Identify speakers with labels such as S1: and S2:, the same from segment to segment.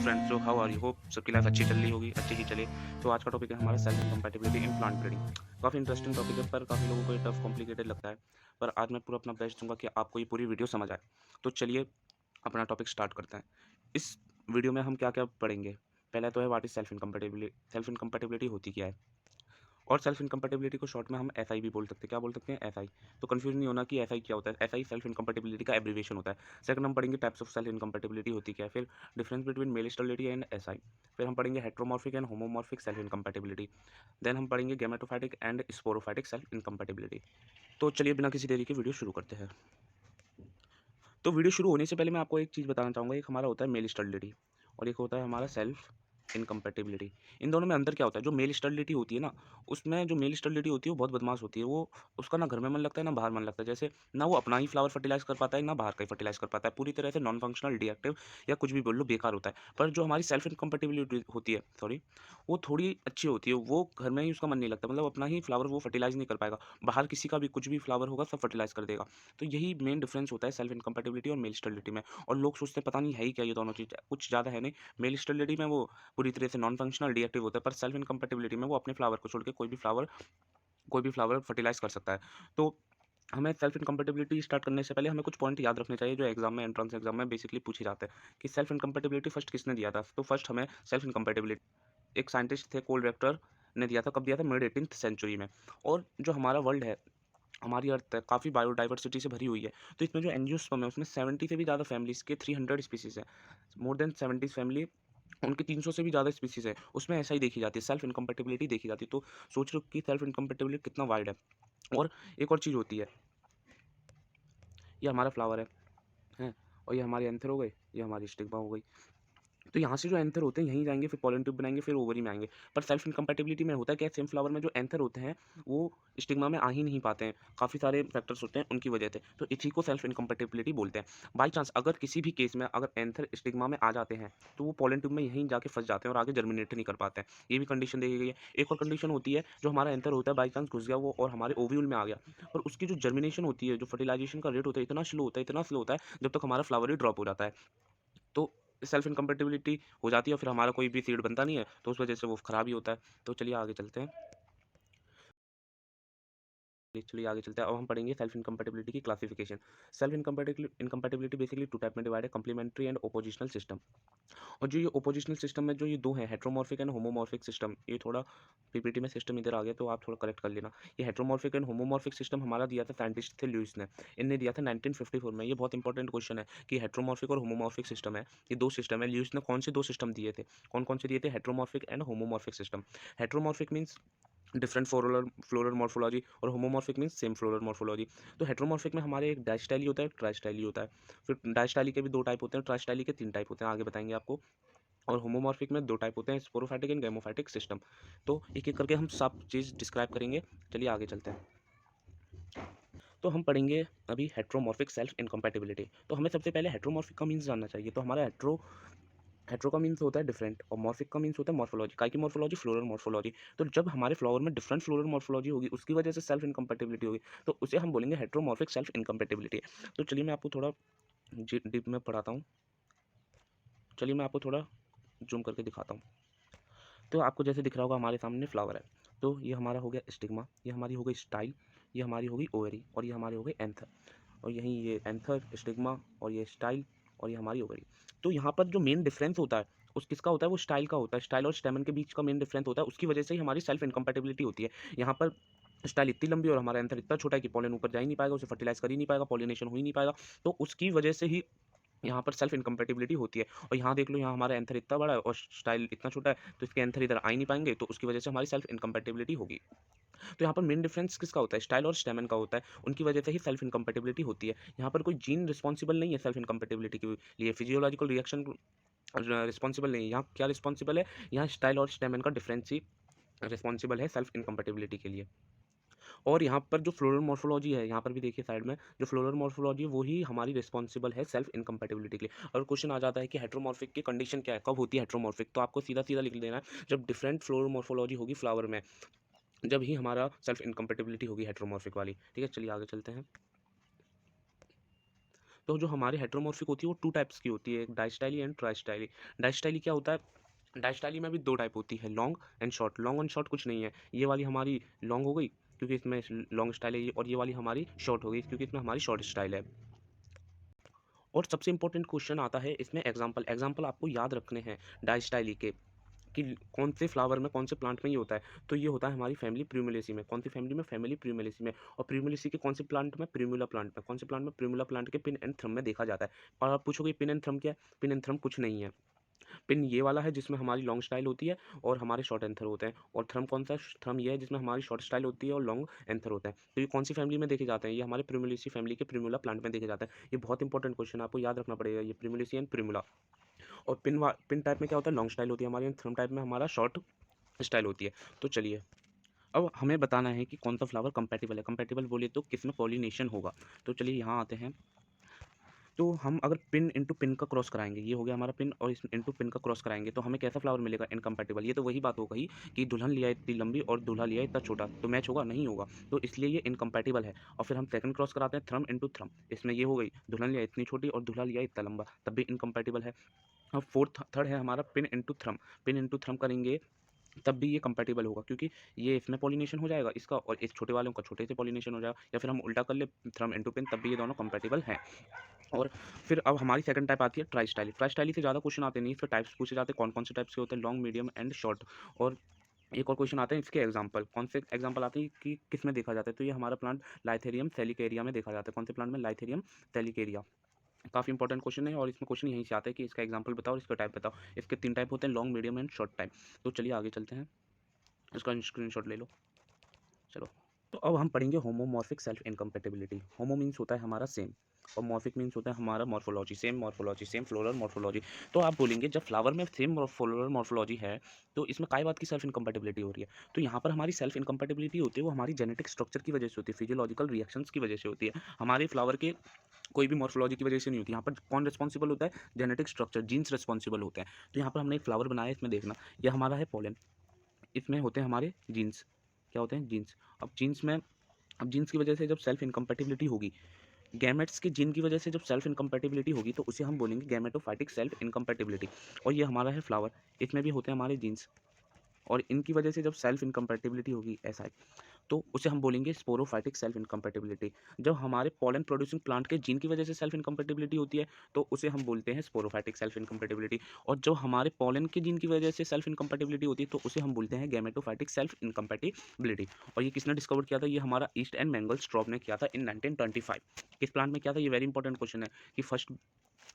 S1: Friends, so how are you? Hope सबकी life अच्छी चल रही होगी, अच्छी ही चले। तो आज का टॉपिक है हमारा self incompatibility in plant breeding. काफ़ी इंटरेस्टिंग टॉपिक है, पर काफ़ी लोगों को ये टफ कॉम्प्लिकेटेड लगता है। पर आज मैं पूरा अपना बेस्ट दूंगा कि आपको ये पूरी वीडियो समझ आए। तो चलिए अपना टॉपिक स्टार्ट करते हैं। इस वीडियो में हम क्या क्या पढ़ेंगे? पहले तो है what is self incompatibility. Self incompatibility होती क्या है, और सेल्फ इनकम्पैटिबिलिटी को शॉर्ट में हम एसआई भी बोल सकते हैं। क्या बोल सकते हैं? एसआई। तो कंफ्यूज नहीं होना कि एसआई क्या होता है। एसआई सेल्फ इनकम्पैटिबिलिटी का एब्रीविएशन होता है। सेकंड हम पढ़ेंगे टाइप्स ऑफ सेल्फ इनकम्पैटिबिलिटी होती क्या है, फिर difference between male sterility and SI, फिर हम पढ़ेंगे heteromorphic and homomorphic self incompatibility, then हम पढ़ेंगे gametophytic and sporophytic self incompatibility. तो चलिए बिना किसी देरी के वीडियो शुरू करते हैं। तो वीडियो शुरू होने से पहले मैं आपको एक चीज़ बताना चाहूँगा। एक हमारा होता है मेल स्टेरिलिटी और एक होता है हमारा सेल्फ इनकम्पैटिबिलिटी। इन दोनों में अंतर क्या होता है? जो मेल स्टेरिलिटी होती है ना, उसमें जो मेल स्टेरिलिटी होती है वो बहुत बदमाश होती है। वो उसका ना घर में मन लगता है ना बाहर मन लगता है। जैसे ना वो अपना ही फ्लावर फर्टिलाइज कर पाता है ना बाहर का ही फर्टिलाइज कर पाता है। पूरी तरह से नॉन फंक्शनल, डीएक्टिव या कुछ भी बोल लो, बेकार होता है। पर जो हमारी सेल्फ इनकम्पैटिबिलिटी होती है, सॉरी, वो थोड़ी अच्छी होती है। वो घर में ही उसका मन नहीं लगता, मतलब अपना ही फ्लावर वो फर्टिलाइज नहीं कर पाएगा। बाहर किसी का भी कुछ भी फ्लावर होगा सब फर्टिलाइज कर देगा। तो यही मेन डिफरेंस होता है सेल्फ इनकम्पैटिबिलिटी और मेल स्टेरिलिटी में। और लोग सोचते हैं पता नहीं है ही क्या ये दोनों चीज़, कुछ ज़्यादा है नहीं। मेल स्टेरिलिटी में वो पूरी तरह से नॉन फंक्शनल, डीएक्टिव होता है, पर सेल्फ इनकम्पैटिबिलिटी में वो अपने फ्लावर को छोड़ के कोई भी फ्लावर फर्टिलाइज कर सकता है। तो हमें सेल्फ इनकम्पैटिबिलिटी स्टार्ट करने से पहले हमें कुछ पॉइंट याद रखने चाहिए जो एग्जाम में, एंट्रेंस एग्जाम में बेसिकली पूछे जाते हैं कि सेल्फ इनकम्पैटिबिलिटी फर्स्ट किसने दिया था। तो फर्स्ट हमें सेल्फ इनकम्पैटिबिलिटी एक साइंटिस्ट थे, कोल रेक्टर ने दिया था। कब दिया था? मिड 18th सेंचुरी में। और जो हमारा वर्ल्ड है, हमारी अर्थ है, काफ़ी बायोडाइवर्सिटी से भरी हुई है। तो इसमें जो एंजियोस्पर्म है उसमें 70 से भी ज़्यादा फैमिलीज़ के 300 स्पीसीज़ हैं। मोर देन 70 फैमिली, उनके 300 से भी ज़्यादा स्पीसीज़ है। उसमें ऐसा ही देखी जाती है, सेल्फ इनकम्पैटिबिलिटी देखी जाती है। तो सोच रहे हो कि सेल्फ इनकम्पैटिबिलिटी कितना वाइड है। और एक और चीज़ होती है, ये हमारा फ्लावर है, हैं? और ये हमारी एंथर हो गई, ये हमारी स्टिग्मा हो गई। तो यहाँ से जो एंथर होते हैं यहीं जाएँगे, फिर पॉलन ट्यूब बनाएँगे, फिर ओवरी में आएँगे। पर सेल्फ इनकम्पैटिबिलिटी में होता है क्या, सेम फ्लावर में जो एंथर होते हैं, वो स्टिग्मा में आ ही नहीं पाते हैं। काफ़ी सारे फैक्टर्स होते हैं उनकी वजह से। तो इसी को सेल्फ इनकम्पैटिबिलिटी बोलते हैं। बाय चांस अगर किसी भी केस में अगर एंथर स्टिग्मा में आ जाते हैं, तो वो पॉलन ट्यूब में यहीं जाके फँस जाते हैं और आगे जर्मिनेट नहीं कर पाते हैं। ये भी कंडीशन देखी गई है। एक और कंडीशन होती है, जो हमारा एंथर होता है बाय चांस घुस गया वो और हमारे ओव्यूल में आ गया, पर उसकी जो जर्मिनेशन होती है, जो फर्टिलाइज़ेशन का रेट होता है, इतना स्लो होता है, जब तक हमारा फ्लावर ही ड्रॉप हो जाता है। तो सेल्फ इनकम्पैटिबिलिटी हो जाती है और फिर हमारा कोई भी सीड बनता नहीं है, तो उस वजह से वो खराब ही होता है। तो चलिए आगे चलते हैं। चलिए आगे चलते हैं। अब हम पढ़ेंगे सेल्फ इनकम्पैटिबिलिटी की classification. Self incompatibility basically 2 type में डिवाइड है, कॉम्प्लीमेंट्री एंड ओपोजिशनल सिस्टम। और जो ये ओपोजिशनल सिस्टम में जो ये 2 हैं, हेटेरोमॉर्फिक एंड होमोमॉर्फिक सिस्टम, ये थोड़ा पीपीटी में सिस्टम इधर आ गया तो आप थोड़ा करेक्ट कर लेना। ये हेटेरोमॉर्फिक एंड होमोमॉर्फिक सिस्टम हमारा दिया था, साइंटिस्ट थे ल्यूइस ने। इनने दिया था 1954 में। ये बहुत इंपॉर्टेंट क्वेश्चन है कि हेटेरोमॉर्फिक और होमोमॉर्फिक सिस्टम है, ये 2 सिस्टम है। ल्यूइस ने कौन से 2 सिस्टम दिए थे? कौन-कौन से दिए थे? Heteromorphic and homomorphic system. Heteromorphic means different floral floral morphology, और homomorphic means same floral morphology. तो हेटेरोमॉर्फिक में हमारे एक डायस्टाइली होता है, एक ट्राइस्टाइली होता है। फिर डायस्टाइली के भी 2 टाइप होते हैं, ट्राइस्टाइली के 3 टाइप होते हैं, आगे बताएंगे आपको। और होमोमॉर्फिक में 2 टाइप होते हैं, स्पोरोफाइटिक एंड गैमोफाइटिक सिस्टम। तो एक-एक करके हम सब चीज़ डिस्क्राइब करेंगे। चलिए आगे चलते हैं। तो हम पढ़ेंगे अभी हेटेरोमॉर्फिक सेल्फ इनकम्पैटिबिलिटी। तो हमें सबसे पहले हेटेरोमॉर्फिक का मीन्स जानना चाहिए। तो हमारा हेटेरो का मीन्स होता है डिफरेंट, और मॉर्फिक का मीन्स होता है मॉर्फोलॉजी। काय की मॉर्फोलॉजी? Floral morphology. तो जब हमारे फ्लावर में डिफरेंट फ्लोरल मॉर्फोलॉजी होगी, उसकी वजह से सेल्फ इनकम्पैटिबिलिटी होगी, तो उसे हम बोलेंगे हेटेरोमॉर्फिक सेल्फ इनकम्पैटिबिलिटी। तो चलिए मैं आपको थोड़ा डीप में पढ़ाता हूँ। चलिए मैं आपको थोड़ा जूम करके दिखाता हूँ। तो आपको जैसे दिख रहा होगा हमारे सामने फ्लावर है। तो ये हमारा हो गया स्टिग्मा, ये हमारी हो गई स्टाइल, ये हमारी हो गई ओवरी, और ये हमारी हो गई एंथर। और यहीं ये एंथर, स्टिग्मा, और ये स्टाइल, और ये हमारी ओवरी। तो यहाँ पर जो मेन डिफरेंस होता है उस किसका होता है? वो स्टाइल का होता है। स्टाइल और स्टेमन के बीच का मेन डिफरेंस होता है, उसकी वजह से ही हमारी सेल्फ इनकम्पैटिबिलिटी होती है। यहाँ पर स्टाइल इतनी लंबी और हमारा एंथर इतना छोटा है कि पॉलन ऊपर जा ही नहीं पाएगा, उसे फर्टिलाइज कर ही नहीं पाएगा, पॉलिनेशन हो ही नहीं पाएगा। तो उसकी वजह से ही यहाँ पर सेल्फ इनकम्पैटिबिलिटी होती है। और यहाँ देख लो, यहाँ हमारा एंथर इतना बड़ा है और स्टाइल इतना छोटा है, तो इसके एंथर इधर आ ही नहीं पाएंगे, तो उसकी वजह से हमारी सेल्फ इनकम्पैटिबिलिटी होगी। तो यहाँ पर मेन डिफरेंस किसका होता है? स्टाइल और स्टेमन का होता है। उनकी वजह से ही सेल्फ इनकम्पैटिबिलिटी होती है। यहाँ पर कोई जीन रिस्पॉन्सिबल नहीं है सेल्फ इनकम्पैटिबिलिटी के लिए, फिजियोलॉजिकल रिएक्शन रिस्पॉन्सिबल नहीं है। यहाँ क्या रिस्पॉन्सिबल है? यहाँ स्टाइल और स्टेमन का डिफरेंस ही रिस्पॉन्सिबल है सेल्फ इनकम्पैटिबिलिटी के लिए। और यहाँ पर जो फ्लोरल मॉर्फोलॉजी है, यहाँ पर भी देखिए साइड में, जो फ्लोरल मॉर्फोलॉजी है वही हमारी रिस्पॉन्सिबल है सेल्फ इनकम्पैटिबिलिटी के लिए। और क्वेश्चन आ जाता है कि हेटेरोमॉर्फिक की कंडीशन क्या है, कब होती है हेटेरोमॉर्फिक? तो आपको सीधा सीधा लिख देना है, जब डिफरेंट फ्लोरल मॉर्फोलॉजी होगी फ्लावर में, जब ही हमारा सेल्फ इनकम्पैटिबिलिटी होगी हेटेरोमॉर्फिक वाली। ठीक है, चलिए आगे चलते हैं। तो जो हमारी हेटेरोमॉर्फिक होती है वो 2 टाइप्स की होती है, एक डायस्टाइली एंड ट्राइस्टाइली। डायस्टाइली क्या होता है? डायस्टाइली में भी 2 टाइप होती है, long and short. Long and short कुछ नहीं है, ये वाली हमारी लॉन्ग हो गई क्योंकि इसमें लॉन्ग स्टाइल है ये, और ये वाली हमारी शॉर्ट हो गई क्योंकि इसमें हमारी शॉर्ट स्टाइल है। और सबसे इंपॉर्टेंट क्वेश्चन आता है इसमें एग्जाम्पल। एग्जाम्पल आपको याद रखने हैं डायस्टाइली के, कि कौन से फ्लावर में, कौन से प्लांट में ये होता है। तो ये होता है हमारी फैमिली प्रिमुलेसी में। कौन सी फैमिली में? फैमिली प्रिमुलेसी में। और प्रिमुलेसी के कौन से प्लांट में? प्रिमुला प्लांट में। कौन से प्लांट में? प्रिमुला प्लांट के पिन एंड थ्रम में देखा जाता है। और आप पूछोगे पिन एंड थ्रम क्या है? पिन एंड थ्रम कुछ नहीं है। पिन ये वाला है जिसमें हमारी लॉन्ग स्टाइल होती है और हमारे शॉर्ट एंथर होते हैं। और थ्रम कौन सा? थ्रम ये है जिसमें हमारी शॉर्ट स्टाइल होती है और लॉन्ग एंथर होता है। तो ये कौन सी फैमिली में देखे जाते हैं? ये हमारे प्रिमुलेसी फैमिली के प्रिमुला प्लांट में देखे जाते हैं। ये बहुत इंपॉर्टेंट क्वेश्चन है, आपको याद रखना पड़ेगा, ये प्रिमुलेसी एंड प्रिमुला। और पिन टाइप में क्या होता है? लॉन्ग स्टाइल होती है हमारी, थ्रम टाइप में हमारा शॉर्ट स्टाइल होती है। तो चलिए, अब हमें बताना है कि कौन सा फ्लावर कंपैटिबल है। कंपैटिबल बोलिए तो किसमें पॉलिनेशन होगा। तो चलिए यहाँ आते हैं। तो हम अगर पिन इंटू पिन का क्रॉस कराएंगे, ये हो गया हमारा पिन, और इस इंटू पिन का क्रॉस कराएंगे तो हमें कैसा फ्लावर मिलेगा? इनकम्पैटिबल। ये तो वही बात हो गई कि दुल्हन लिया इतनी लंबी और दूल्हा लिया इतना छोटा, तो मैच होगा? नहीं होगा। तो इसलिए ये इनकम्पैटिबल है। और फिर हम सेकंड क्रॉस कराते हैं, थ्रम इंटू थ्रम। इसमें ये हो गई, दुल्हन लिया इतनी छोटी और दूल्हा लिया इतना लंबा, तब भी इनकम्पैटिबल है। अब थर्ड है हमारा पिन इंटू थ्रम। पिन इंटू थ्रम करेंगे तब भी ये कंपैटिबल होगा, क्योंकि ये इसमें पॉलिनेशन हो जाएगा इसका, और इस छोटे वालों का छोटे से पॉलिनेशन हो जाएगा। या फिर हम उल्टा कर ले, थ्रम इनटू पिन, तब भी ये दोनों कंपैटिबल हैं। और फिर अब हमारी सेकंड टाइप आती है ट्राई स्टाइली से ज़्यादा क्वेश्चन आते नहीं, इसमें टाइप्स पूछे जाते हैं कौन कौन से टाइप्स के होते हैं, लॉन्ग, मीडियम एंड शॉर्ट। और एक और क्वेश्चन आते हैं इसके एग्जाम्पल। कौन से एग्जाम्पल आते हैं कि किस में देखा जाता है? तो ये हमारा प्लांट लाइथेरियम थैलिकेरिया में देखा जाता है। कौन से प्लांट में? लाइथेरियम थैलिकेरिया। काफ़ी इंपॉर्टेंट क्वेश्चन है, और इसमें क्वेश्चन यहीं से आता है कि इसका एग्जाम्पल बताओ और इसका टाइप बताओ। इसके 3 टाइप होते हैं, long, medium and short type. तो चलिए आगे चलते हैं, इसका स्क्रीनशॉट ले लो। चलो, तो अब हम पढ़ेंगे होमोमॉर्फिक सेल्फ इनकम्पेटिबिलिटी। होमो मीन्स होता है हमारा सेम, और मॉर्फिक मीन्स होता है हमारा morphology, same morphology, same floral morphology. तो आप बोलेंगे जब फ्लावर में सेम फ्लोरल मॉर्फोलॉजी है तो इसमें काय बात की सेल्फ इनकम्पेटिबिलिटी हो रही है? तो यहाँ पर हमारी सेल्फ इनकम्पेटिबिलिटी होती है वो हमारी जेनेटिक स्ट्रक्चर की वजह से होती है, फिजियोलॉजिकल रिएक्शंस की वजह से होती है। हमारे फ्लावर के कोई भी मॉर्फोलॉजी की वजह से नहीं होती। यहाँ पर कौन रिस्पॉन्सिबल होता है? जेनेटिक स्ट्रक्चर, जीन्स रिस्पॉन्सिबल होते हैं। तो यहाँ पर हमने एक फ्लावर बनाया है, इसमें देखना, यह हमारा है पोलन, इसमें होते हैं हमारे जीन्स। क्या होते हैं? जीन्स। अब जीन्स की वजह से जब सेल्फ इनकम्पैटिबिलिटी होगी, गैमेट्स के जीन की वजह से जब सेल्फ इनकम्पैटिबिलिटी होगी, तो उसे हम बोलेंगे गैमेटोफाइटिक सेल्फ इनकम्पैटिबिलिटी। और ये हमारा है फ्लावर, इसमें भी होते हैं हमारे जीन्स, और इनकी वजह से जब सेल्फ इनकम्पैटिबिलिटी होगी ऐसा है, तो उसे हम बोलेंगे स्पोरोफाइटिक सेल्फ इनकम्पैटिबिलिटी। जब हमारे पॉलन प्रोड्यूसिंग प्लांट के जीन की वजह से सेल्फ इनकम्पैटिबिलिटी होती है, तो उसे हम बोलते हैं स्पोरोफाइटिक सेल्फ इनकम्पैटिबिलिटी। और जो हमारे पॉलन के जीन की वजह से सेल्फ इनकम्पैटिबिलिटी होती है, तो उसे हम बोलते हैं गैमेटोफाइटिक सेल्फ इनकम्पैटिबिलिटी। और ये किसने डिस्कवर किया था? ये हमारा ईस्ट एंड मैंगल स्ट्रॉब ने किया था इन 1925। किस प्लांट में किया था? ये वेरी इंपॉर्टेंट क्वेश्चन है कि फर्स्ट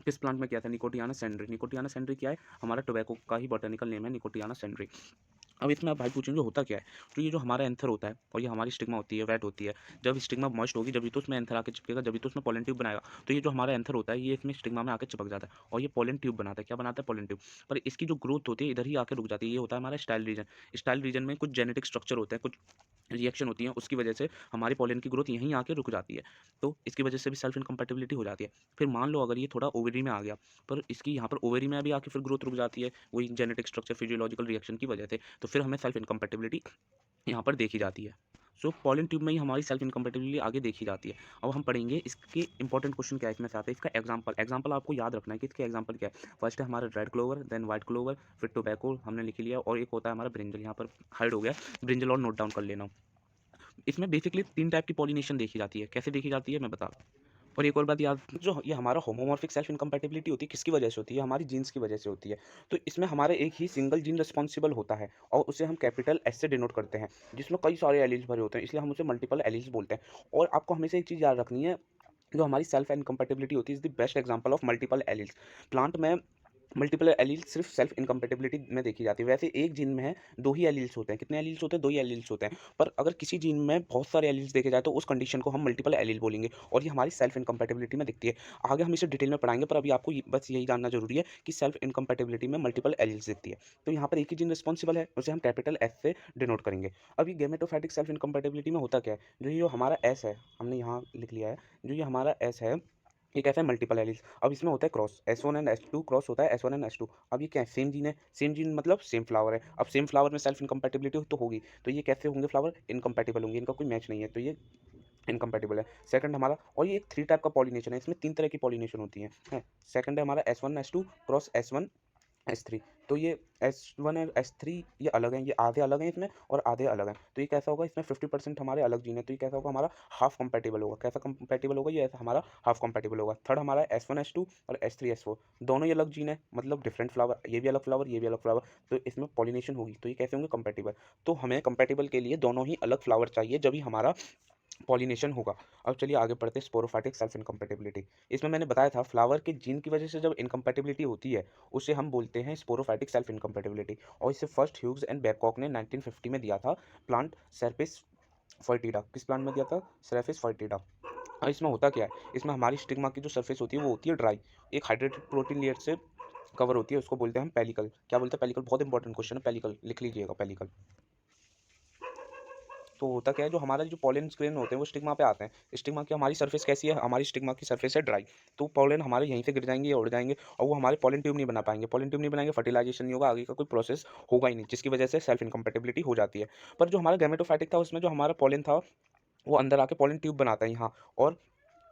S1: किस प्लांट में किया था? निकोटियाना सैंडरी। निकोटियाना सैंडरी क्या है? हमारा टोबैको का ही बॉटनिकल नेम है, निकोटियाना सैंडरी। अब इसमें आप भाई पूछेंगे होता क्या है? तो ये जो हमारा एंथर होता है और ये हमारी स्टिग्मा होती है, वेट होती है। जब स्टिग्मा मॉइस्ट होगी जब भी तो उसमें एंथर आके चिपकेगा, जब भी तो उसमें पोलन ट्यूब बनाएगा। तो ये जो हमारा एंथर होता है ये इसमें स्टिग्मा में आके चिपक जाता है और ये पोलन ट्यूब बनाता है। क्या बनाता है? Pollen tube. पर इसकी जो ग्रोथ होती है इधर ही आके रुक जाती है। ये होता है हमारा स्टाइल रीजन। स्टाइल रीजन में कुछ जेनेटिक स्ट्रक्चर होता है, कुछ रिएक्शन होती है, उसकी वजह से हमारी पोलन की ग्रोथ यहीं आके रुक जाती है। तो इसकी वजह से भी सेल्फ इनकम्पैटिबिलिटी हो जाती है। फिर मान लो अगर ये थोड़ा ओवरी में आ गया, पर इसकी यहाँ पर ओवरी में भी आके फिर ग्रोथ रुक जाती है, वही जेनेटिक स्ट्रक्चर फिजियोलॉजिकल रिएक्शन की वजह से। तो फिर हमें सेल्फ इनकम्पैटिबिलिटी यहाँ पर देखी जाती है। सो पॉलन ट्यूब में ही हमारी सेल्फ इनकम्पैटिबिलिटी आगे देखी जाती है। अब हम पढ़ेंगे इसके इंपॉर्टेंट क्वेश्चन क्या है इसमें से आते हैं। इसका एग्जाम्पल आपको याद रखना है कि इसके एग्जाम्पल क्या है। फर्स्ट है हमारा red clover, then white clover, फिर टोबैको हमने लिख लिया, और एक होता है हमारा ब्रिंजल। यहाँ पर हाइड हो गया ब्रिंजल, और नोट डाउन कर लेना। इसमें बेसिकली 3 टाइप की पॉलिनेशन देखी जाती है। कैसे देखी जाती है मैं बता रहा हूँ। और एक और बात याद, जो ये हमारा होमोमॉर्फिक सेल्फ इनकम्पैटिबिलिटी होती है किसकी वजह से होती है? हमारी जीन्स की वजह से होती है। तो इसमें हमारा एक ही सिंगल जीन रिस्पॉन्सिबल होता है, और उसे हम कैपिटल एस से डिनोट करते हैं, जिसमें कई सारे एलील्स भरे होते हैं, इसलिए हम उसे मल्टीपल एलील्स बोलते हैं। और आपको हमेशा एक चीज़ याद रखनी है, जो हमारी सेल्फ इनकम्पैटिबिलिटी होती है is the best example of multiple alleles. Plant में मल्टीपल एलील्स सिर्फ सेल्फ इनकम्पैटिबिलिटी में देखी जाती है। वैसे एक जीन में है 2 ही एलील्स होते हैं। कितने एलील्स होते हैं? 2 ही एलील्स होते हैं। पर अगर किसी जीन में बहुत सारे एलील्स देखे जाए तो उस कंडीशन को हम मल्टीपल एलील बोलेंगे, और ये हमारी सेल्फ इनकम्पैटिबिलिटी में दिखती है। आगे हम इसे डिटेल में पढ़ाएंगे, पर अभी आपको बस यही जानना जरूरी है कि सेल्फ इनकम्पैटिबिलिटी में मल्टीपल एलील्स दिखती है। तो यहाँ पर एक ही जीन रिस्पॉन्सिबल है, उसे हम कैपिटल एस से डिनोट करेंगे। अभी गैमेटोफाइटिक सेल्फ इनकम्पैटिबिलिटी में होता क्या है? जो ये हमारा एस है, हमने यहाँ लिख लिया है, जो ये हमारा एस है, ये कैसा है? Multiple alleles. अब इसमें होता है cross, S1 and S2 cross होता है, S1 एंड S2। अब ये क्या है? सेम जीन है, सेम जीन मतलब सेम फ्लावर है। अब सेम फ्लावर में सेल्फ इनकम्पैटिबिलिटी तो होगी, तो ये कैसे होंगे फ्लावर? इनकम्पैटिबल होंगे, इनका कोई मैच नहीं है। तो ये इनकम्पैटिबल है। सेकंड हमारा, और ये एक 3 टाइप का पॉलिनेशन है, इसमें 3 तरह की पॉलिनेशन होती हैं। सेकंड है हमारा S1 S2 cross S1 S3। तो ये S1 और S3 ये अलग हैं, ये आधे अलग हैं इसमें और आधे अलग हैं। तो ये कैसा होगा, इसमें 50% हमारे अलग जीन है, तो ये कैसा होगा, हमारा हाफ कंपैटिबल होगा। कैसा कंपैटिबल होगा, ये ऐसा हमारा हाफ कंपैटिबल होगा। थर्ड हमारा S1 S2 और S3 S4, दोनों ही अलग जीन है, मतलब डिफरेंट फ्लावर, ये भी अलग फ्लावर, ये भी अलग फ्लावर, तो इसमें पॉलिनेशन होगी, तो ये कैसे होंगे, कंपैटिबल। तो हमें कंपैटिबल के लिए दोनों ही अलग फ्लावर चाहिए, जब ही हमारा पॉलिनेशन होगा। अब चलिए आगे बढ़ते हैं, स्पोरोफाइटिक सेल्फ इनकम्पैटिबिलिटी। इसमें मैंने बताया था फ्लावर के जीन की वजह से जब इनकम्पैटिबिलिटी होती है, उसे हम बोलते हैं स्पोरोफाइटिक सेल्फ इनकम्पैटिबिलिटी। और इसे फर्स्ट ह्यूग्स एंड बैबकॉक ने 1950 में दिया था, प्लांट सेरपिस फर्टिडा। किस प्लांट में दिया था, सेरपिस फर्टिडा। अब इसमें होता क्या है, इसमें हमारी स्टिग्मा की जो सरफेस होती है वो होती है ड्राई, एक हाइड्रेटेड प्रोटीन लेयर से कवर होती है, उसको बोलते हैं हम पेलिकल। क्या बोलते हैं, पेलिकल। बहुत इंपॉर्टेंट क्वेश्चन है, पेलिकल लिख लीजिएगा, पेलिकल। तो होता क्या है, जो हमारा जो पॉलन ग्रेन होते हैं वो स्टिग्मा पे आते हैं। स्टिग्मा की हमारी सरफेस कैसी है, हमारी स्टिग्मा की सरफेस है ड्राई, तो पॉलन हमारे यहीं से गिर जाएंगे या उड़ जाएंगे, और वो हमारे पॉलन ट्यूब नहीं बना पाएंगे। पॉलन ट्यूब नहीं बनाएंगे, फर्टिलाइजेशन नहीं होगा, आगे का कोई प्रोसेस होगा ही नहीं, जिसकी वजह से सेल्फ इनकम्पेटिबिलिटी हो जाती है। पर जो हमारा गैमेटोफाइटिक था, उसमें जो हमारा पॉलन था वो अंदर आके पॉलन ट्यूब बनाता है यहाँ, और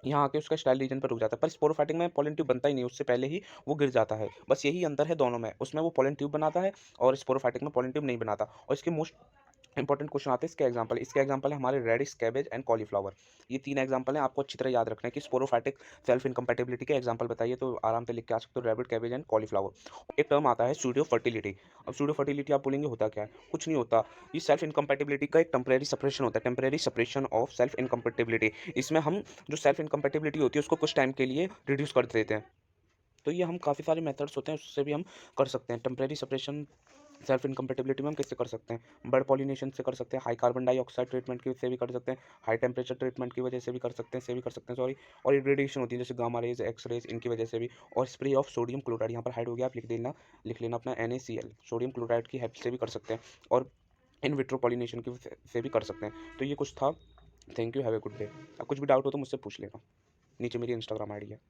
S1: यहाँ आके उसका स्टाइल रीजन पर रुक जाता है। पर स्पोरोफाइटिक में पॉलन ट्यूब बनता ही नहीं, उससे पहले ही वो गिर जाता है। बस यही अंतर है दोनों में, उसमें वो पॉलन ट्यूब बनाता है और स्पोरोफाइटिक में पॉलन ट्यूब नहीं बनाता। और इसके मोस्ट इंपॉर्टेंट क्वेश्चन आते हैं इसके एग्जांपल। इसके एग्जांपल है हमारे रेडिश, कैबेज एंड कॉलीफ्लावर। ये 3 एग्जांपल हैं, आपको अच्छी तरह याद रखना है कि स्पोरोफाइटिक सेल्फ इनकम्पैटिबिलिटी के एग्जांपल बताइए, तो आराम से लिख के आ सकते हो, रैबिट, कैबेज एंड कॉलीफ्लावर। एक टर्म आता है सूडो फर्टिलिटी। अब सूडो फर्टिलिटी आप बोलेंगे होता क्या है, कुछ नहीं होता, ये सेल्फ इनकम्पैटिबिलिटी का एक टेम्परेरी सेपरेशन होता है, temporary separation of self incompatibility. इसमें हम जो सेल्फ इनकम्पैटिबिलिटी होती है उसको कुछ टाइम के लिए रिड्यूस कर देते हैं। तो ये हम काफ़ी सारे मेथड्स होते हैं, उससे भी हम कर सकते हैं। टेम्परेरी सेपरेशन सेल्फ इनकम्पैटिबिलिटी में हम किससे कर सकते हैं, बर्ड पॉलिनेशन से कर सकते हैं, हाई कार्बन डाइऑक्साइड ट्रीटमेंट की से भी कर सकते हैं, हाई टेम्परेचर ट्रीटमेंट की वजह से भी कर सकते हैं, सॉरी। और रेडिएशन होती है जैसे गामा रेज, एक्स रेज, इनकी वजह से भी। और स्प्रे ऑफ सोडियम क्लोराइड, यहाँ पर हाइड हो गया, आप लिख लेना अपना NaCl, सोडियम क्लोराइड की हेल्प से भी कर सकते हैं। और इन विट्रो पॉलिनेशन की से भी कर सकते हैं। तो ये कुछ था। Thank you, have a good day. अब कुछ भी डाउट हो तो मुझसे पूछ लेना, नीचे मेरी इंस्टाग्राम ID है।